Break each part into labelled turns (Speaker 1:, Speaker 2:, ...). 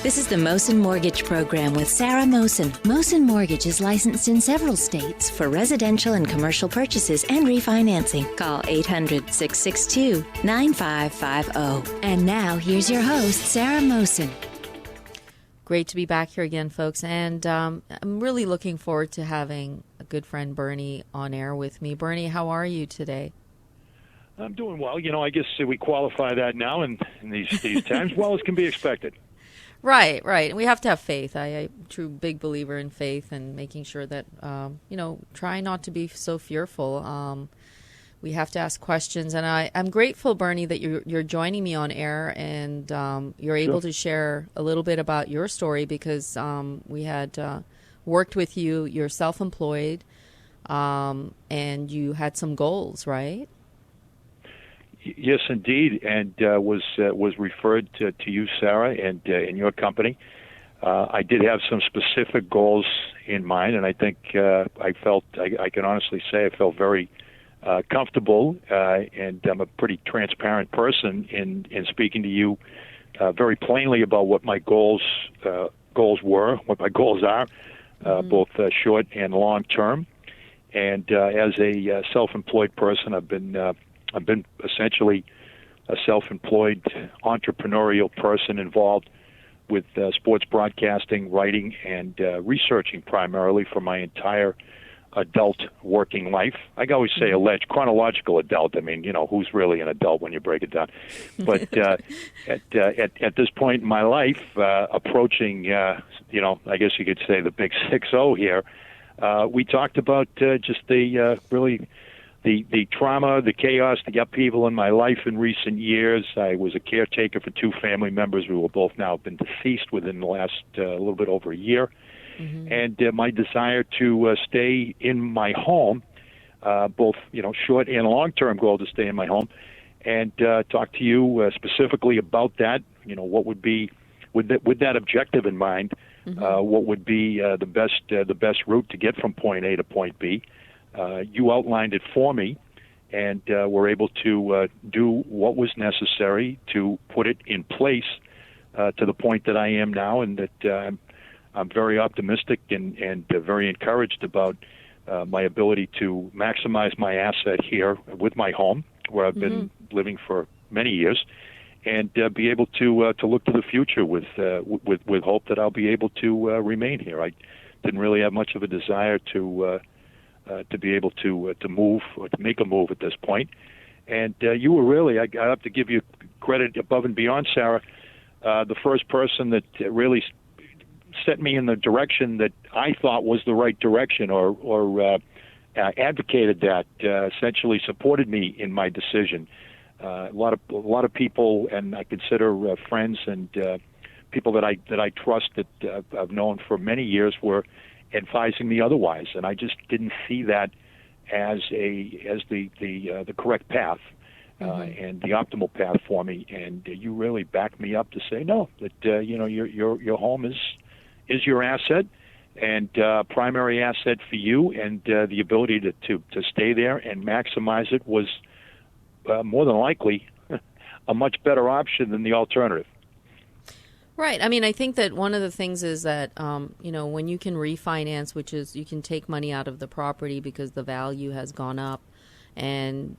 Speaker 1: This is the Mohsin Mortgage Program with Sarah Mohsin. Mohsin Mortgage is licensed in several states for residential and commercial purchases and refinancing. Call 800-662-9550. And now, here's your host, Sarah Mohsin.
Speaker 2: Great to be back here again, folks. And I'm really looking forward to having a good friend, Bernie, on air with me. Bernie, how are you today?
Speaker 3: I'm doing well. You know, I guess we qualify that now in these times, well as can be expected.
Speaker 2: Right. And we have to have faith. I'm a true big believer in faith and making sure that, try not to be so fearful. We have to ask questions. And I'm grateful, Bernie, that you're joining me on air and you're able to share a little bit about your story because we had worked with you. You're self-employed and you had some goals, right?
Speaker 3: Yes, indeed, and was referred to you, Sarah, and in your company. I did have some specific goals in mind, and I think I can honestly say I felt very comfortable, and I'm a pretty transparent person in speaking to you very plainly about what my goals were, what my goals are, both short and long term. And as a self-employed person, I've been essentially a self-employed entrepreneurial person involved with sports broadcasting, writing, and researching primarily for my entire adult working life. I always say alleged chronological adult. I mean, who's really an adult when you break it down? But at this point in my life, approaching, I guess you could say the big 6-0 here, we talked about just the trauma, the chaos, the upheaval in my life in recent years. I was a caretaker for two family members who have both now been deceased within the last little bit over a year. Mm-hmm. And my desire to stay in my home, both short and long-term goal to stay in my home, and talk to you specifically about that. What would be with that objective in mind? Mm-hmm. What would be the best route to get from point A to point B? You outlined it for me, and were able to do what was necessary to put it in place to the point that I am now, and that I'm very optimistic and very encouraged about my ability to maximize my asset here with my home, where I've been living for many years, and be able to look to the future with hope that I'll be able to remain here. I didn't really have much of a desire to be able to move or to make a move at this point. And you were really, I have to give you credit above and beyond, Sarah, the first person that really set me in the direction that I thought was the right direction, or advocated that, essentially supported me in my decision. A lot of people, and I consider friends and people that I trust, that I've known for many years, were advising me otherwise, and I just didn't see that as the correct path and the optimal path for me. And you really backed me up to say no, that your home is your asset, and primary asset for you, and the ability to stay there and maximize it was more than likely a much better option than the alternative.
Speaker 2: Right. I mean, I think that one of the things is that, when you can refinance, which is you can take money out of the property because the value has gone up, and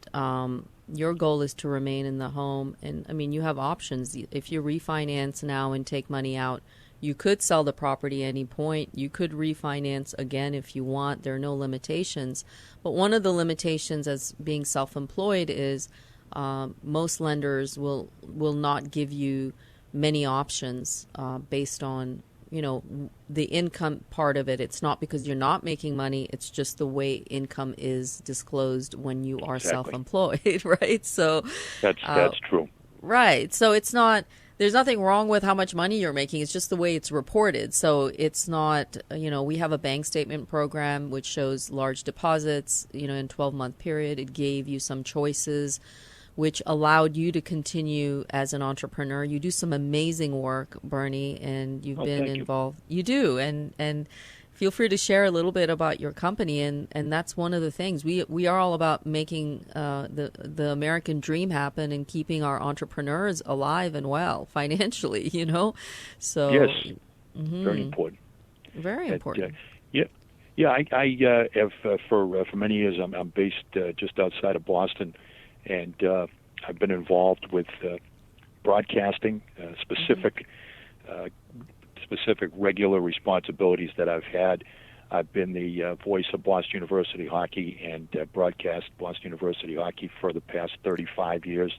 Speaker 2: your goal is to remain in the home. And, I mean, you have options. If you refinance now and take money out, you could sell the property at any point. You could refinance again if you want. There are no limitations. But one of the limitations as being self-employed is most lenders will not give you many options based on, the income part of it. It's not because you're not making money. It's just the way income is disclosed when you are self-employed, right? So
Speaker 3: that's true.
Speaker 2: Right. So it's not, there's nothing wrong with how much money you're making. It's just the way it's reported. So it's not, we have a bank statement program which shows large deposits, in 12-month period. It gave you some choices which allowed you to continue as an entrepreneur. You do some amazing work, Bernie, and you've been involved. You do, and feel free to share a little bit about your company, and that's one of the things we are all about making the American dream happen and keeping our entrepreneurs alive and well financially. So
Speaker 3: Yes, very important.
Speaker 2: Very important.
Speaker 3: Yeah. I have for many years. I'm based just outside of Boston, and I've been involved with broadcasting, specific regular responsibilities that I've had. I've been the voice of Boston University hockey and broadcast Boston University hockey for the past 35 years,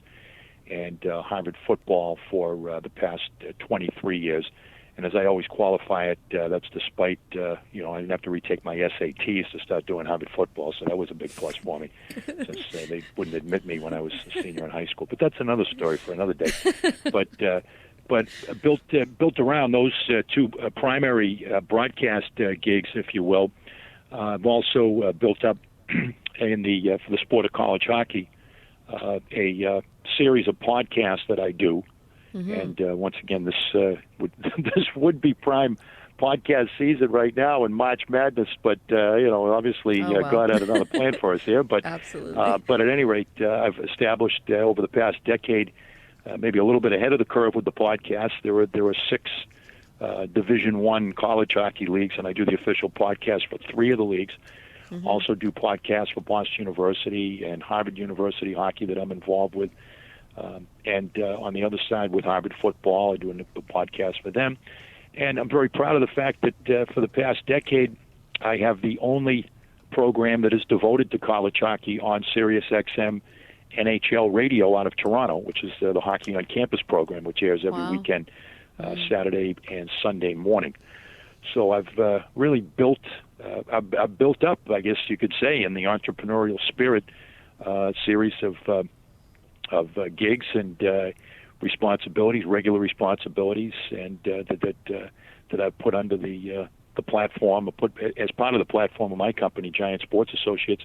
Speaker 3: and Harvard football for the past 23 years. And as I always qualify it, that's despite, I didn't have to retake my SATs to start doing Harvard football, so that was a big plus for me, since they wouldn't admit me when I was a senior in high school. But that's another story for another day. But built around those two primary broadcast gigs, if you will. I've also built up for the sport of college hockey a series of podcasts that I do. And once again, this would be prime podcast season right now in March Madness, but obviously God had another plan for us here. But
Speaker 2: absolutely.
Speaker 3: But at any rate, I've established over the past decade, maybe a little bit ahead of the curve with the podcast. There were 6 Division I college hockey leagues, and I do the official podcast for 3 of the leagues. Also do podcasts for Boston University and Harvard University hockey that I'm involved with. And on the other side with Harvard football, I do a podcast for them. And I'm very proud of the fact that for the past decade, I have the only program that is devoted to college hockey on Sirius XM NHL radio out of Toronto, which is the Hockey on Campus program, which airs every weekend, Saturday and Sunday morning. So I've really built up, I guess you could say, in the entrepreneurial spirit, series of gigs and responsibilities, regular responsibilities, and that I've put under the platform, put as part of the platform of my company, Giant Sports Associates,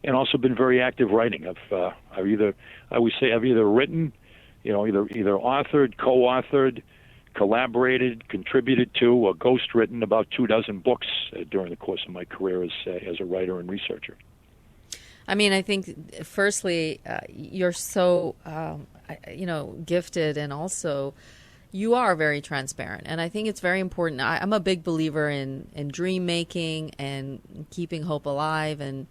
Speaker 3: and also been very active writing. I've either written, either authored, co-authored, collaborated, contributed to, or ghostwritten about 24 books during the course of my career as a writer and researcher.
Speaker 2: I mean, I think, firstly, you're so, gifted, and also you are very transparent. And I think it's very important. I'm a big believer in dream making and keeping hope alive. And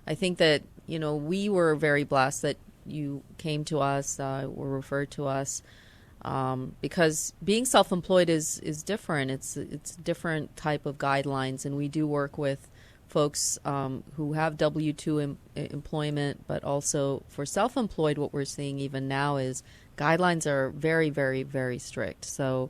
Speaker 2: I think that, we were very blessed that you came to us, were referred to us, because being self-employed is different. It's a different type of guidelines, and we do work with folks who have W-2 employment, but also for self-employed, what we're seeing even now is guidelines are very, very, very strict. So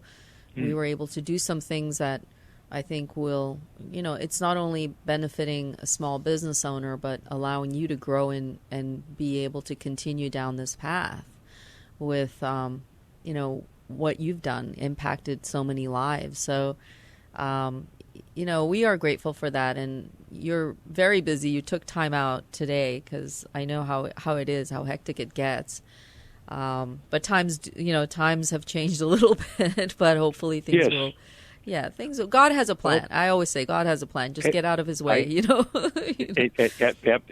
Speaker 2: we were able to do some things that I think will, it's not only benefiting a small business owner, but allowing you to grow and be able to continue down this path with, what you've done, impacted so many lives. So, we are grateful for that, and you're very busy. You took time out today because I know how it is, how hectic it gets. But times have changed a little bit, but hopefully things will. Yeah, God has a plan. I always say God has a plan. Just get out of His way,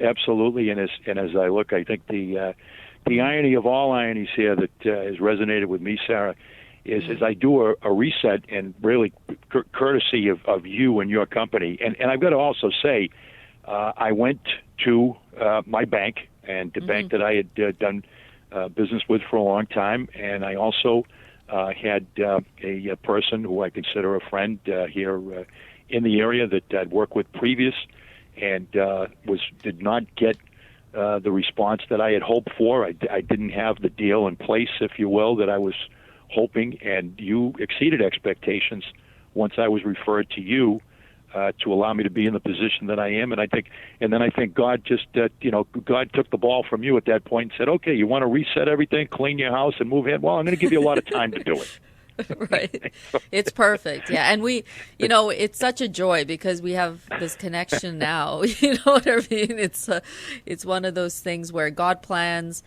Speaker 3: Absolutely, and as I look, I think the irony of all ironies here that has resonated with me, Sarah, is I do a reset, and really courtesy of you and your company. And I've got to also say, I went to my bank, and the bank that I had done business with for a long time, and I also had a person who I consider a friend here in the area that I'd worked with previous, and did not get the response that I had hoped for. I didn't have the deal in place, if you will, that I was hoping, and you exceeded expectations once I was referred to you to allow me to be in the position that I am. And I think God just, God took the ball from you at that point and said, okay, you want to reset everything, clean your house, and move in? Well, I'm going to give you a lot of time to do it.
Speaker 2: Right. It's perfect. Yeah. And we, it's such a joy because we have this connection now. You know what I mean? It's one of those things where God plans.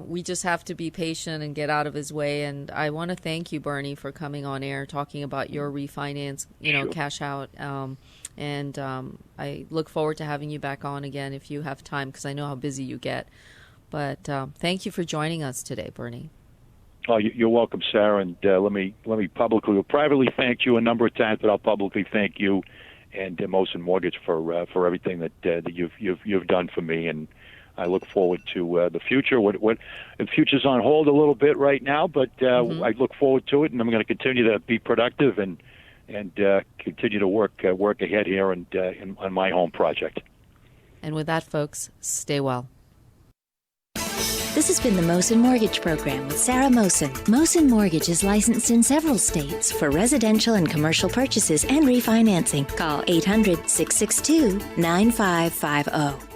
Speaker 2: We just have to be patient and get out of His way. And I want to thank you, Bernie, for coming on air, talking about your refinance,
Speaker 3: Sure.
Speaker 2: cash out. And I look forward to having you back on again if you have time, because I know how busy you get. But thank you for joining us today, Bernie.
Speaker 3: Oh, you're welcome, Sarah. And let me privately thank you a number of times, but I'll publicly thank you and Mohsin Mortgage for everything that you've done for me. And I look forward to the future. What the future's on hold a little bit right now, but I look forward to it, and I'm going to continue to be productive and continue to work ahead here and on my home project.
Speaker 2: And with that, folks, stay well.
Speaker 1: This has been the Mohsin Mortgage Program with Sarah Mohsin. Mohsin Mortgage is licensed in several states for residential and commercial purchases and refinancing. Call 800-662-9550.